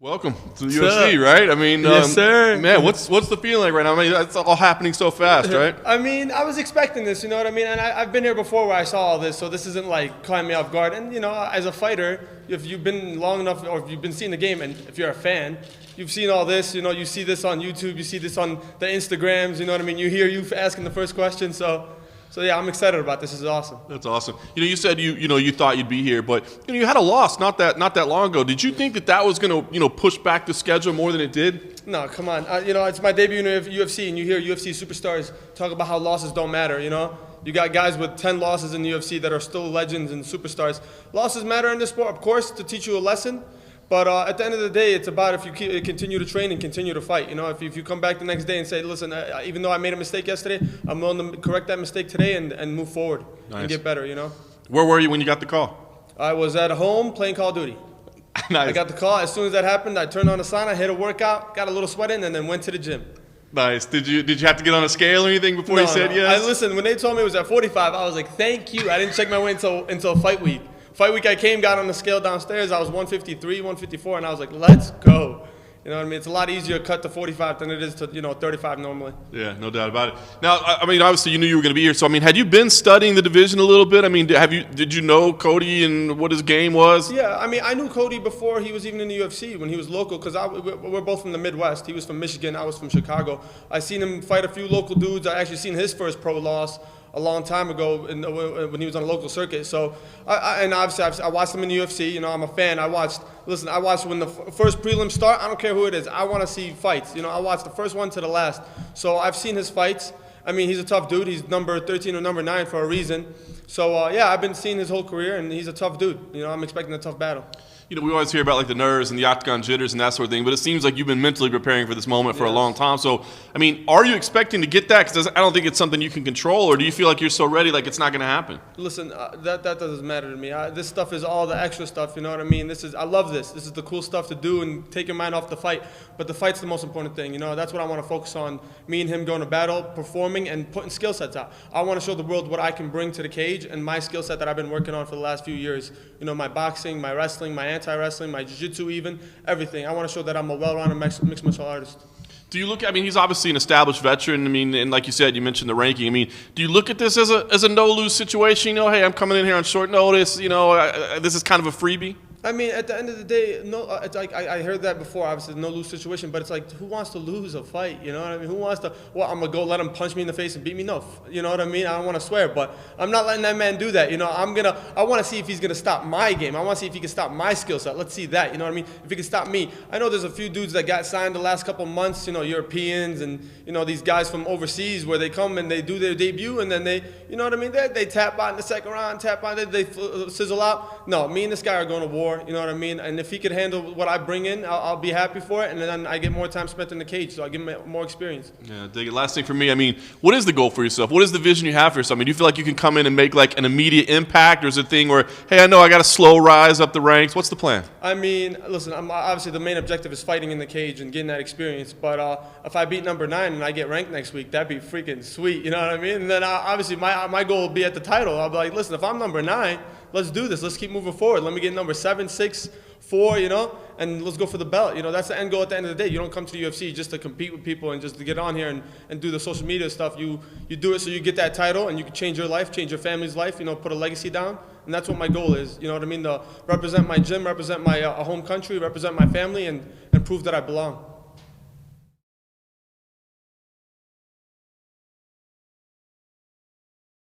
Welcome to the UFC, right? I mean, yes, sir. Man, what's the feeling like right now? I mean, it's all happening so fast, right? I mean, I was expecting this, you know what I mean? And I've been here before where I saw all this, so this isn't like caught me off guard. And, you know, as a fighter, if you've been long enough, or if you've been seeing the game, and if you're a fan, you've seen all this, you know, you see this on YouTube, you see this on the Instagrams, you know what I mean? You hear you asking the first question, so yeah, I'm excited about this. This is awesome. That's awesome. You know, you said you thought you'd be here, but you had a loss not that long ago. Did you think that was going to push back the schedule more than it did? No, come on. You know, it's my debut in UFC, and you hear UFC superstars talk about how losses don't matter. You know, you got guys with 10 losses in the UFC that are still legends and superstars. Losses matter in this sport, of course, to teach you a lesson. But at the end of the day, it's about if you continue to train and continue to fight. You know, if you come back the next day and say, listen, even though I made a mistake yesterday, I'm willing to correct that mistake today and move forward and get better, you know. Where were you when you got the call? I was at home playing Call of Duty. Nice. I got the call. As soon as that happened, I turned on the sauna, hit a workout, got a little sweat in, and then went to the gym. Nice. Did you have to get on a scale or anything before you said yes? Listen, when they told me it was at 45, I was like, thank you. I didn't check my weight until fight week. Fight week I got on the scale downstairs. I was 153, 154, and I was like, let's go. You know what I mean? It's a lot easier to cut to 45 than it is to 35 normally. Yeah, no doubt about it. Now, I mean, obviously you knew you were going to be here. So, I mean, had you been studying the division a little bit? I mean, did you know Cody and what his game was? Yeah, I mean, I knew Cody before he was even in the UFC when he was local because we're both from the Midwest. He was from Michigan. I was from Chicago. I seen him fight a few local dudes. I actually seen his first pro loss a long time ago when he was on a local circuit. So, and obviously I watched him in the UFC. You know, I'm a fan. I watched when the first prelims start. I don't care who it is. I want to see fights. You know, I watched the first one to the last. So I've seen his fights. I mean, he's a tough dude. He's number 13 or number 9 for a reason. So, yeah, I've been seeing his whole career, and he's a tough dude. You know, I'm expecting a tough battle. You know, we always hear about like the nerves and the octagon jitters and that sort of thing, but it seems like you've been mentally preparing for this moment for a long time. So, I mean, are you expecting to get that? Because I don't think it's something you can control, or do you feel like you're so ready, like it's not going to happen? Listen, that doesn't matter to me. This stuff is all the extra stuff, you know what I mean? I love this. This is the cool stuff to do and take your mind off the fight. But the fight's the most important thing, you know? That's what I want to focus on. Me and him going to battle, performing, and putting skill sets out. I want to show the world what I can bring to the cage and my skill set that I've been working on for the last few years. You know, my boxing, my wrestling, my anti-wrestling, my jiu-jitsu even, everything. I want to show that I'm a well-rounded mixed martial artist. Do you look I mean, he's obviously an established veteran. I mean, and like you said, you mentioned the ranking. I mean, do you look at this as a no-lose situation? You know, hey, I'm coming in here on short notice. You know, this is kind of a freebie? I mean, at the end of the day, no. It's like I heard that before. Obviously, no lose situation, but it's like, who wants to lose a fight? You know what I mean? Who wants to? Well, I'm gonna go let him punch me in the face and beat me? No, you know what I mean? I don't want to swear, but I'm not letting that man do that. You know, I want to see if he's gonna stop my game. I want to see if he can stop my skill set. Let's see that. You know what I mean? If he can stop me, I know there's a few dudes that got signed the last couple months. You know, Europeans and these guys from overseas where they come and they do their debut and then they, you know what I mean? They tap out in the second round, tap out, they sizzle out. No, me and this guy are going to war. You know what I mean? And if he could handle what I bring in, I'll be happy for it. And then I get more time spent in the cage, so I give him more experience. Yeah, dig it. Last thing for me, I mean, what is the goal for yourself? What is the vision you have for yourself? I mean, do you feel like you can come in and make like an immediate impact, or is it a thing where, hey, I know I got to slow rise up the ranks? What's the plan? I mean, listen, obviously the main objective is fighting in the cage and getting that experience. But if I beat number 9 and I get ranked next week, that'd be freaking sweet. You know what I mean? And then obviously my goal will be at the title. I'll be like, listen, if I'm number 9, let's do this. Let's keep moving forward. Let me get number 7, 6, 4, and let's go for the belt. You know, that's the end goal at the end of the day. You don't come to the UFC just to compete with people and just to get on here and do the social media stuff. You do it so you get that title and you can change your life, change your family's life, put a legacy down. And that's what my goal is, you know what I mean? To represent my gym, represent my home country, represent my family, and prove that I belong.